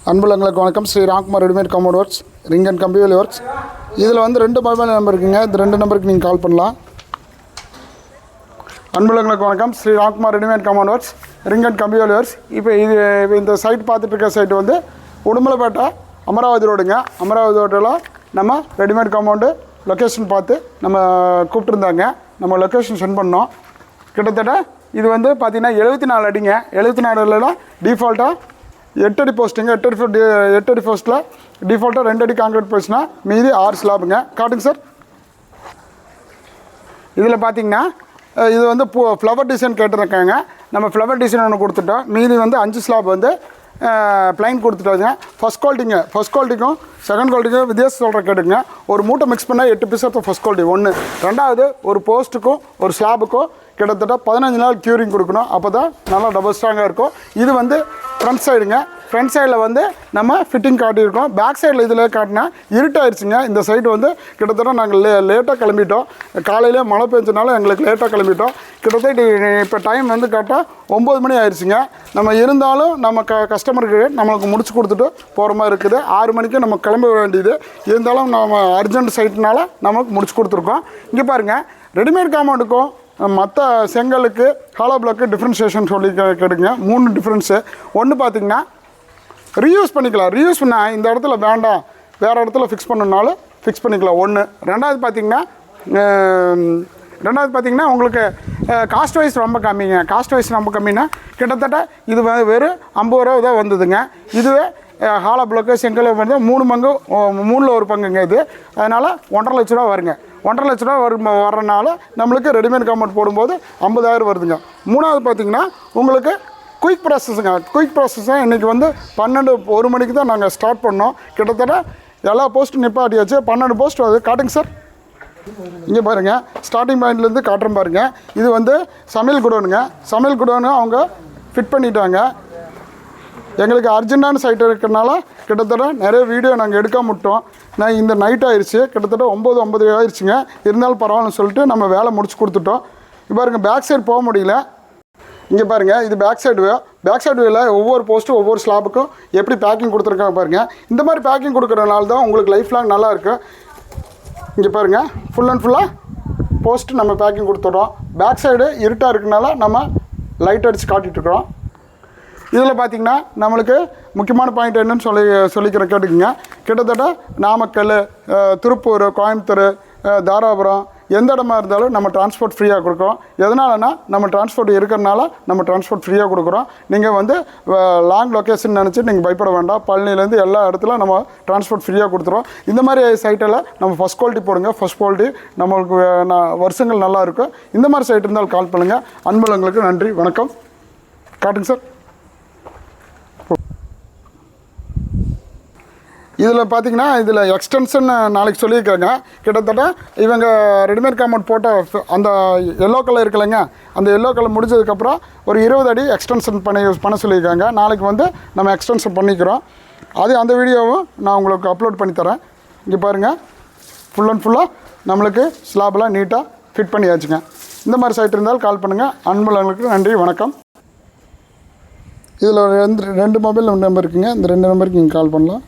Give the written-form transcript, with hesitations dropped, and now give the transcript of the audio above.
அன்புள்ளங்களுக்கு வணக்கம். Sri Ramkumar readymade compound works, ring and கம்பிவேலி works. இதில் வந்து 2 மொபைல் நம்பர் இருக்குங்க. இந்த 2 நம்பருக்கு நீங்கள் கால் பண்ணலாம். அன்புள்ளங்களுக்கு வணக்கம். Sri Ramkumar readymade compound works, ring and கம்பிவேலி ஒர்க்ஸ். இப்போ இந்த சைட் பார்த்துட்டு இருக்க சைட்டு வந்து உடுமலைப்பேட்டை அமராவதி ரோடுங்க. அமராவதி ரோட்டில் நம்ம ரெடிமேட் காம்பவுண்டு லொக்கேஷன் பார்த்து நம்ம கூப்பிட்டுருந்தாங்க. நம்ம லொக்கேஷன் சென்ட் பண்ணோம். கிட்டத்தட்ட இது வந்து பார்த்திங்கன்னா 74 அடிங்க. 74 டிஃபால்ட்டாக 8 அடி போஸ்ட்டுங்க. 8 அடி போஸ்ட்டில் டிஃபால்ட்டாக 2 அடி கான்க்ரீட் போஸ்ட்னா மீதி 6 ஸ்லாபுங்க. காட்டுங்க சார். இதில் பார்த்தீங்கன்னா இது வந்து ஃப்ளவர் டிசைன் கேட்டிருக்காங்க. நம்ம ஃப்ளவர் டிசைன் ஒன்று கொடுத்துட்டோம். மீதி வந்து 5 ஸ்லாப் வந்து ப்ளைன் கொடுத்துட்டாங்க. ஃபஸ்ட் குவாலிட்டிக்கும் செகண்ட் குவாலிட்டிக்கும் வித்தியாசம் சொல்கிற கேட்டுங்க. ஒரு மூட்டை மிக்ஸ் பண்ணால் 8 பீஸ் ஆஃப் ஃபஸ்ட் குவாலிட்டி ஒன்று. ரெண்டாவது ஒரு போஸ்ட்டுக்கும் ஒரு ஸ்லாபுக்கும் கிட்டத்தட்ட 15 நாள் க்யூரிங் கொடுக்கணும். அப்போ தான் நல்லா டபுள் ஸ்ட்ராங்காக இருக்கும். இது வந்து ஃப்ரண்ட் சைடுங்க. ஃப்ரண்ட் சைடில் வந்து நம்ம ஃபிட்டிங் காட்டியிருக்கோம். பேக் சைடில் இதில் காட்டினா இருட்டாயிருச்சுங்க. இந்த சைடு வந்து கிட்டத்தட்ட நாங்கள் லேட்டாக கிளம்பிட்டோம். காலையில் மழை பெஞ்சனால எங்களுக்கு லேட்டாக கிளம்பிட்டோம். கிட்டத்தட்ட இப்போ டைம் வந்து கரெக்டாக 9 மணி ஆயிடுச்சுங்க. நம்ம இருந்தாலும் நம்ம கஸ்டமருக்கு நம்மளுக்கு முடிச்சு கொடுத்துட்டு போகிற மாதிரி இருக்குது. 6 மணிக்கு நம்ம கிளம்ப வேண்டியது. இருந்தாலும் நம்ம அர்ஜென்ட் சைட்னால நமக்கு முடிச்சு கொடுத்துருக்கோம். இங்கே பாருங்கள், ரெடிமேட் காம்பவுண்டுக்கும் மற்ற செங்கலுக்கு ஹாலோ பிளாக்கு டிஃப்ரென்ஷியேஷன் சொல்லி கேட்டுங்க. 3 டிஃப்ரென்ஸு. ஒன்று பார்த்திங்கன்னா ரீயூஸ் பண்ணிக்கலாம். ரீயூஸ் பண்ணால் இந்த இடத்துல வேண்டாம், வேறு இடத்துல ஃபிக்ஸ் பண்ணணுனாலும் ஃபிக்ஸ் பண்ணிக்கலாம். ஒன்று. ரெண்டாவது பார்த்திங்கன்னா உங்களுக்கு காஸ்ட் வைஸ் ரொம்ப கம்மிங்க. காஸ்ட் வைஸ் ரொம்ப கம்மின்னா கிட்டத்தட்ட இது வெறும் 50 ரூபா தான் வந்ததுங்க. இதுவே ஹாலோ பிளாக்கு செங்கல் வந்து 3 பங்கு 3ல் 1 பங்குங்க இது. அதனால் 1.5 லட்ச ரூபா வருங்க. 1.5 லட்ச ரூபா வரனால நம்மளுக்கு ரெடிமேட் காம்பவுண்ட் போடும்போது 50,000 வருதுங்க. மூணாவது பார்த்திங்கன்னா உங்களுக்கு குயிக் ப்ராசஸுங்க. குயிக் ப்ராசஸாக இன்றைக்கி வந்து 1 மணிக்கு தான் நாங்கள் ஸ்டார்ட் பண்ணோம். கிட்டத்தட்ட எல்லா போஸ்ட்டும் நிப்பாட்டியாச்சு. 12 போஸ்ட் வருது. காட்டுங்க சார். இங்கே பாருங்கள், ஸ்டார்டிங் பாயிண்ட்லேருந்து காட்டுறேன் பாருங்கள். இது வந்து சமையல் குடோனுங்க. சமையல் குடோனு அவங்க ஃபிட் பண்ணிட்டாங்க. எங்களுக்கு அர்ஜென்ட்டான சைட் இருக்கிறனால கிட்டத்தட்ட நிறைய வீடியோ நாங்கள் எடுக்காம விட்டோம். இந்த நைட் ஆயிடுச்சு. கிட்டத்தட்ட 9:50 ஆயிடுச்சுங்க. இருந்தாலும் பரவாயில்லன்னு சொல்லிட்டு நம்ம வேலை முடிச்சு கொடுத்துட்டோம். இப்போ பாருங்கள், பேக் சைடு போக முடியல. இங்கே பாருங்கள், இது பேக் சைடு வேல ஒவ்வொரு போஸ்ட்டும் ஒவ்வொரு ஸ்லாபுக்கும் எப்படி பேக்கிங் கொடுத்துருக்காங்க பாருங்கள். இந்த மாதிரி பேக்கிங் கொடுக்குறதுனால தான் உங்களுக்கு லைஃப் லாங் நல்லாயிருக்கு. இங்கே பாருங்கள், ஃபுல் அண்ட் ஃபுல்லாக போஸ்ட்டு நம்ம பேக்கிங் கொடுத்துட்றோம். பேக் சைடு இருட்டாக இருக்கனால நம்ம லைட் அடித்து காட்டிகிட்ருக்குறோம். இதில் பார்த்திங்கன்னா நம்மளுக்கு முக்கியமான பாயிண்ட் என்னன்னு சொல்லிக்கிற கேட்டுக்குங்க. கிட்டத்தட்ட நாமக்கல், திருப்பூர், கோயம்புத்தூர், தாராபுரம் எந்த இடமா இருந்தாலும் நம்ம டிரான்ஸ்போர்ட் ஃப்ரீயாக கொடுக்குறோம். எதனாலனா நம்ம டிரான்ஸ்போர்ட் இருக்கிறனால நம்ம டிரான்ஸ்போர்ட் ஃப்ரீயாக கொடுக்குறோம். நீங்கள் வந்து லாங் லொக்கேஷன் நினச்சி நீங்கள் பயப்பட வேண்டாம். பழனிலேருந்து எல்லா இடத்துல நம்ம டிரான்ஸ்போர்ட் ஃப்ரீயாக கொடுத்துருவோம். இந்த மாதிரி சைட்டில் நம்ம ஃபஸ்ட் குவாலிட்டி போடுங்க. ஃபஸ்ட் குவாலிட்டி நம்மளுக்கு வருஷங்கள் நல்லாயிருக்கும். இந்த மாதிரி சைட் இருந்தாலும் கால் பண்ணுங்கள். அன்புள்ளங்களுக்கு நன்றி, வணக்கம். காட்டுங்க சார். இதில் பார்த்திங்கன்னா இதில் எக்ஸ்டென்ஷன் நாளைக்கு சொல்லியிருக்காங்க. கிட்டத்தட்ட இவங்க ரெடிமேட் காம்பவுண்ட் போட்ட அந்த எல்லோ கலர் இருக்குல்லைங்க, அந்த எல்லோ கலர் முடிஞ்சதுக்கப்புறம் ஒரு 20 அடி எக்ஸ்டென்ஷன் பண்ண சொல்லியிருக்காங்க. நாளைக்கு வந்து நம்ம எக்ஸ்டென்ஷன் பண்ணிக்கிறோம். அந்த வீடியோவும் நான் உங்களுக்கு அப்லோட் பண்ணித்தரேன். இங்கே பாருங்கள், ஃபுல் அண்ட் ஃபுல்லாக நம்மளுக்கு ஸ்லாப்லாம் நீட்டாக ஃபிட் பண்ணியாச்சுங்க. இந்த மாதிரி சைட் இருந்தாலும் கால் பண்ணுங்கள். அன்புள்ளவங்களுக்கு நன்றி, வணக்கம். இதில் 2 மொபைல் நம்பர் இருக்குங்க. இந்த 2 நம்பருக்கு நீங்கள் கால் பண்ணலாம்.